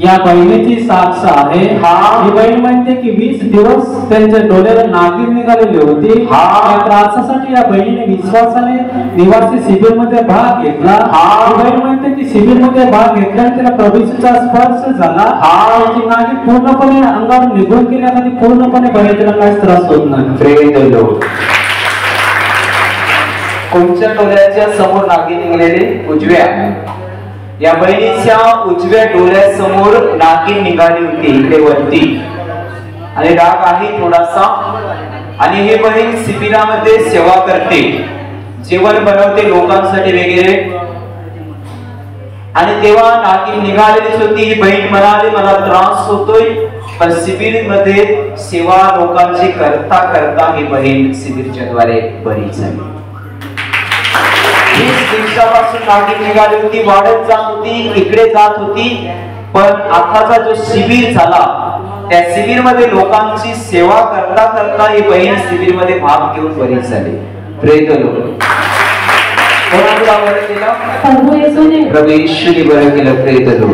या बहिणीची साक्ष आहे। ही बहीण म्हणते की 20 दिवस त्यांच्या डोळ्याला नागिन निघालेली होती। या त्रासासाठी या बहिणीने विश्वासाने निवासी शिबिर मध्ये भाग घेतला। ही बहीण म्हणते की शिबिर मध्ये भाग घेतल्याने तिला प्रभूचा स्पर्श झाला। ती नागिन पूर्णपणे अंगावर निघून गेली, आता ती पूर्णपणे बरी, तिला काहीच त्रास होत नाही। प्रेम देलो। कोणत्या डोळ्याच्या समोर नागिन निघालेली? उजव्या। या बहिणीच्या उजव्या डोळ्यासमोर नागिन निघाली होती, इकडे वरती, आणि डाग आहे थोडासा। आणि ही बहीण शिबिरामध्ये सेवा करते, जेवण बनवते लोकांसाठी वगैरे। आणि तेव्हा नागिन निघालेलीच होती। ही बहीण म्हणाली मला त्रास होतोय, पण शिबिरमध्ये सेवा लोकांची करता करता ही बहीण शिबिरच्या द्वारे बरी झाली। 20 दिवसापासून नागिन निघाली होती, वाढत जात होती, इकडे जात होती, पण आताचा जो शिबिर झाला त्या शिबिर मध्ये लोकांची सेवा करता करता ही बहीण शिबिर मध्ये भाग घेऊन बरी झाली। प्रेम देलो। कोणाला बरं केलं? प्रभू येशूने बरं केलं। प्रेम देलो।